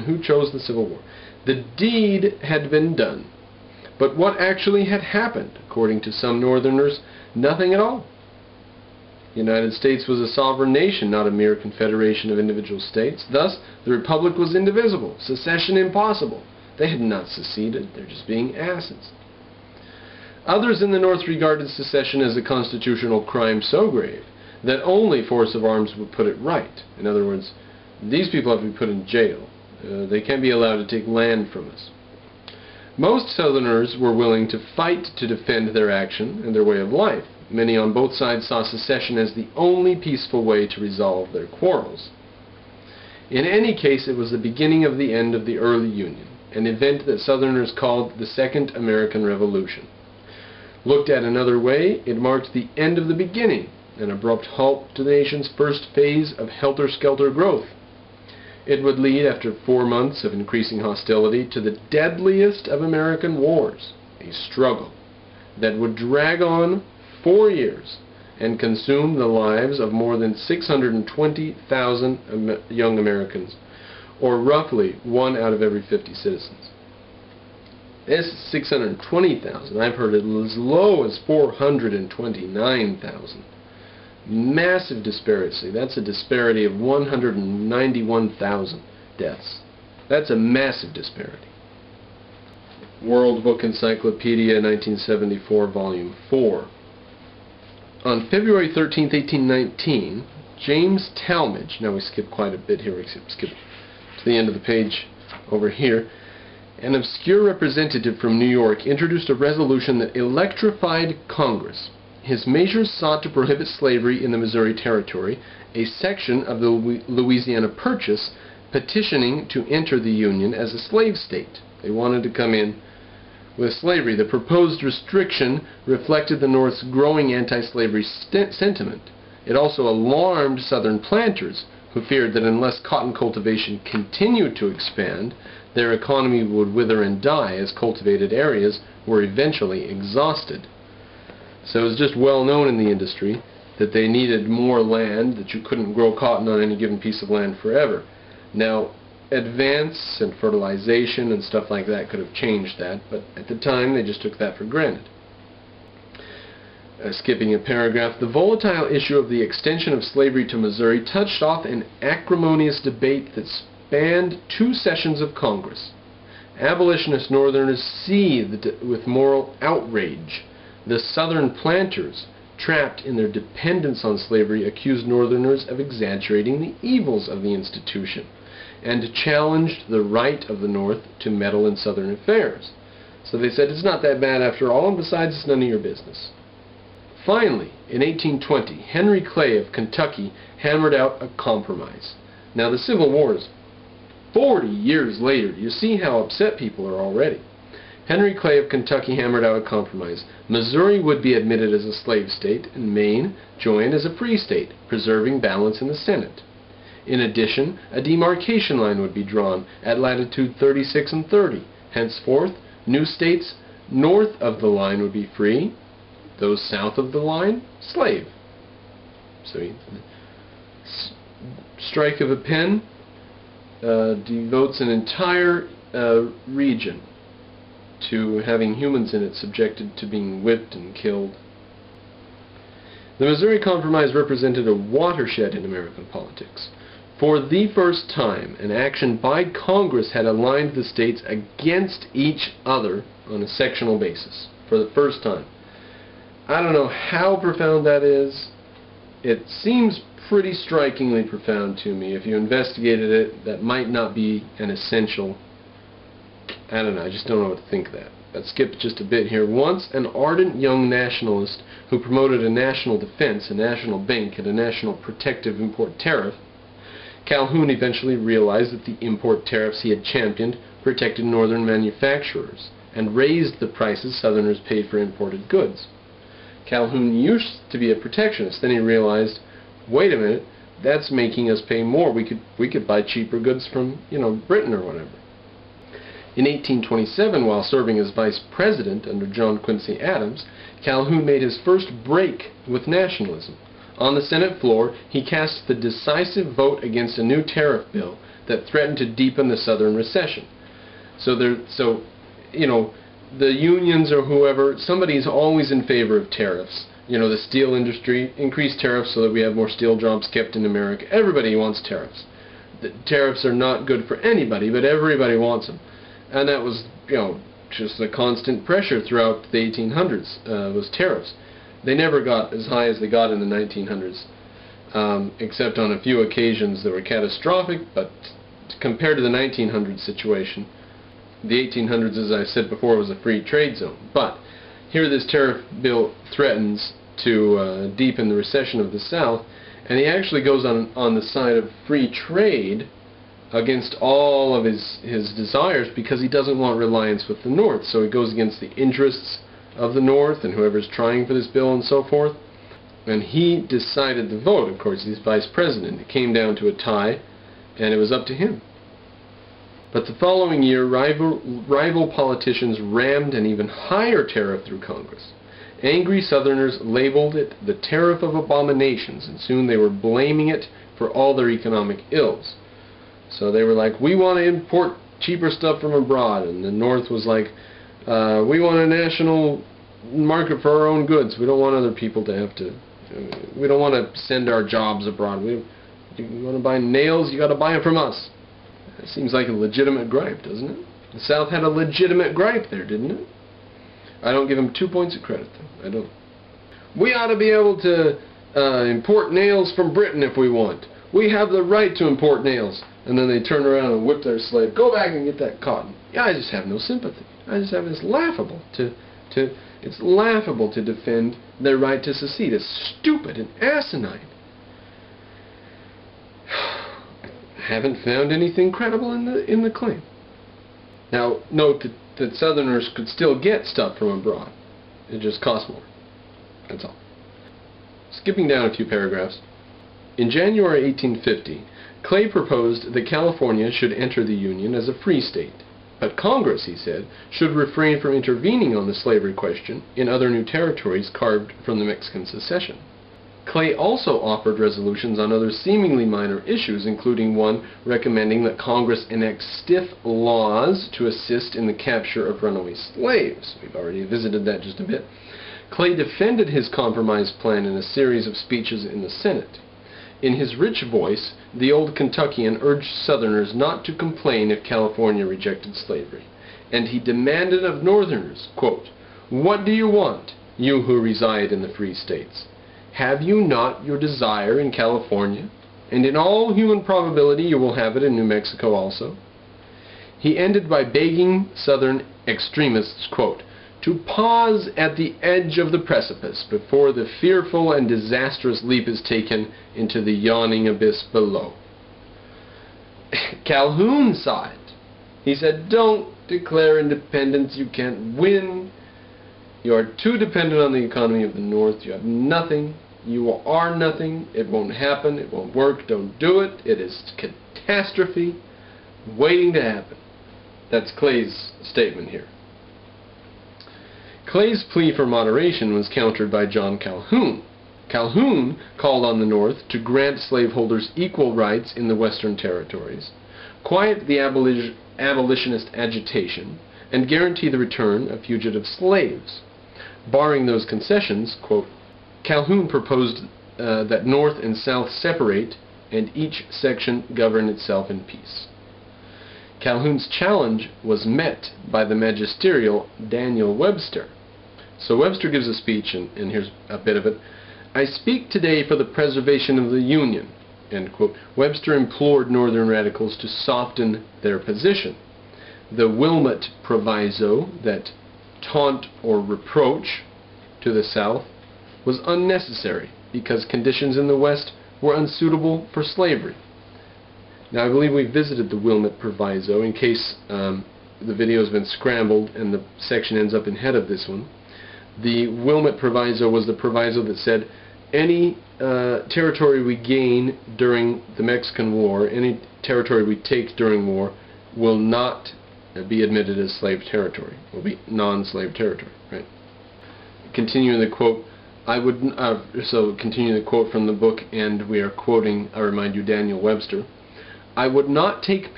who chose the Civil War. The deed had been done. But what actually had happened? According to some Northerners, nothing at all. The United States was a sovereign nation, not a mere confederation of individual states. Thus, the Republic was indivisible, secession impossible. They had not seceded, they're just being asses. Others in the North regarded secession as a constitutional crime so grave that only force of arms would put it right. In other words, these people have to be put in jail. They can't be allowed to take land from us. Most Southerners were willing to fight to defend their action and their way of life. Many on both sides saw secession as the only peaceful way to resolve their quarrels. In any case, it was the beginning of the end of the early Union, an event that Southerners called the Second American Revolution. Looked at another way, it marked the end of the beginning, an abrupt halt to the nation's first phase of helter-skelter growth. It would lead, after 4 months of increasing hostility, to the deadliest of American wars, a struggle that would drag on 4 years and consume the lives of more than 620,000 young Americans, or roughly 1 out of every 50 citizens. This is 620,000. I've heard it as low as 429,000. Massive disparity. That's a disparity of 191,000 deaths. That's a massive disparity. World Book Encyclopedia, 1974, Volume 4. On February 13, 1819, James Talmage, now we skip quite a bit here, we skip to the end of the page over here, an obscure representative from New York introduced a resolution that electrified Congress. His measures sought to prohibit slavery in the Missouri Territory, a section of the Louisiana Purchase petitioning to enter the Union as a slave state. They wanted to come in with slavery. The proposed restriction reflected the North's growing anti-slavery sentiment. It also alarmed Southern planters, who feared that unless cotton cultivation continued to expand, their economy would wither and die as cultivated areas were eventually exhausted. So it was just well known in the industry that they needed more land, that you couldn't grow cotton on any given piece of land forever. Now, advance and fertilization and stuff like that could have changed that, but at the time they just took that for granted. Skipping a paragraph, the volatile issue of the extension of slavery to Missouri touched off an acrimonious debate that spanned 2 sessions of Congress. Abolitionist Northerners seethed with moral outrage. The Southern planters, trapped in their dependence on slavery, accused Northerners of exaggerating the evils of the institution and challenged the right of the North to meddle in Southern affairs. So they said, it's not that bad after all, and besides, it's none of your business. Finally, in 1820, Henry Clay of Kentucky hammered out a compromise. Now, the Civil War is 40 years later. You see how upset people are already. Henry Clay of Kentucky hammered out a compromise. Missouri would be admitted as a slave state, and Maine joined as a free state, preserving balance in the Senate. In addition, a demarcation line would be drawn at latitude 36 and 30. Henceforth, new states north of the line would be free, those south of the line, slave. So, strike of a pen devotes an entire region to having humans in it subjected to being whipped and killed. The Missouri Compromise represented a watershed in American politics. For the first time, an action by Congress had aligned the states against each other on a sectional basis. For the first time. I don't know how profound that is. It seems pretty strikingly profound to me. If you investigated it, that might not be an essential. I don't know, I just don't know what to think of that. Let's skip just a bit here. Once an ardent young nationalist who promoted a national defense, a national bank, and a national protective import tariff, Calhoun eventually realized that the import tariffs he had championed protected northern manufacturers and raised the prices Southerners paid for imported goods. Calhoun used to be a protectionist. Then he realized, wait a minute, that's making us pay more. We could buy cheaper goods from, Britain or whatever. In 1827, while serving as vice president under John Quincy Adams, Calhoun made his first break with nationalism. On the Senate floor, he cast the decisive vote against a new tariff bill that threatened to deepen the Southern recession. So the unions or whoever, somebody's always in favor of tariffs. The steel industry, increase tariffs so that we have more steel jobs kept in America. Everybody wants tariffs. The tariffs are not good for anybody, but everybody wants them. And that was, just the constant pressure throughout the 1800s was tariffs. They never got as high as they got in the 1900s, except on a few occasions that were catastrophic, but compared to the 1900s situation, the 1800s, as I said before, was a free trade zone. But here this tariff bill threatens to deepen the recession of the South, and he actually goes on the side of free trade against all of his desires, because he doesn't want reliance with the North. So he goes against the interests of the North and whoever's trying for this bill and so forth. And he decided the vote. Of course, he's vice president. It came down to a tie, and it was up to him. But the following year, rival politicians rammed an even higher tariff through Congress. Angry Southerners labeled it the tariff of abominations, and soon they were blaming it for all their economic ills. So they were like, we want to import cheaper stuff from abroad, and the North was like, we want a national market for our own goods. We don't want other people to have to, we don't want to send our jobs abroad. You want to buy nails, you got to buy them from us. That seems like a legitimate gripe, doesn't it? The South had a legitimate gripe there, didn't it? I don't give them 2 points of credit, though. I don't. We ought to be able to import nails from Britain if we want. We have the right to import nails. And then they turn around and whip their slave. Go back and get that cotton. Yeah, I just have no sympathy. It's laughable it's laughable to defend their right to secede. It's stupid and asinine. I haven't found anything credible in the claim. Now, note that Southerners could still get stuff from abroad. It just costs more. That's all. Skipping down a few paragraphs. In January 1850, Clay proposed that California should enter the Union as a free state, but Congress, he said, should refrain from intervening on the slavery question in other new territories carved from the Mexican secession. Clay also offered resolutions on other seemingly minor issues, including one recommending that Congress enact stiff laws to assist in the capture of runaway slaves. We've already visited that just a bit. Clay defended his compromise plan in a series of speeches in the Senate. In his rich voice, the old Kentuckian urged Southerners not to complain if California rejected slavery, and he demanded of Northerners, quote, "What do you want, you who reside in the free states? Have you not your desire in California? And in all human probability you will have it in New Mexico also." He ended by begging Southern extremists, quote, "to pause at the edge of the precipice before the fearful and disastrous leap is taken into the yawning abyss below." Calhoun saw it. He said, don't declare independence. You can't win. You are too dependent on the economy of the North. You have nothing. You are nothing. It won't happen. It won't work. Don't do it. It is catastrophe waiting to happen. That's Clay's statement here. Clay's plea for moderation was countered by John Calhoun. Calhoun called on the North to grant slaveholders equal rights in the Western territories, quiet the abolitionist agitation, and guarantee the return of fugitive slaves. Barring those concessions, quote, Calhoun proposed that North and South separate and each section govern itself in peace. Calhoun's challenge was met by the magisterial Daniel Webster. So Webster gives a speech, and here's a bit of it. "I speak today for the preservation of the Union," end quote. Webster implored Northern radicals to soften their position. The Wilmot Proviso, that taunt or reproach to the South, was unnecessary because conditions in the West were unsuitable for slavery. Now, I believe we visited the Wilmot Proviso, in case the video has been scrambled and the section ends up in head of this one. The Wilmot Proviso was the proviso that said any territory we gain during the Mexican War, any territory we take during war, will not be admitted as slave territory. Will be non-slave territory. Right. Continuing the quote, continue the quote from the book, and we are quoting, I remind you, Daniel Webster. I would not take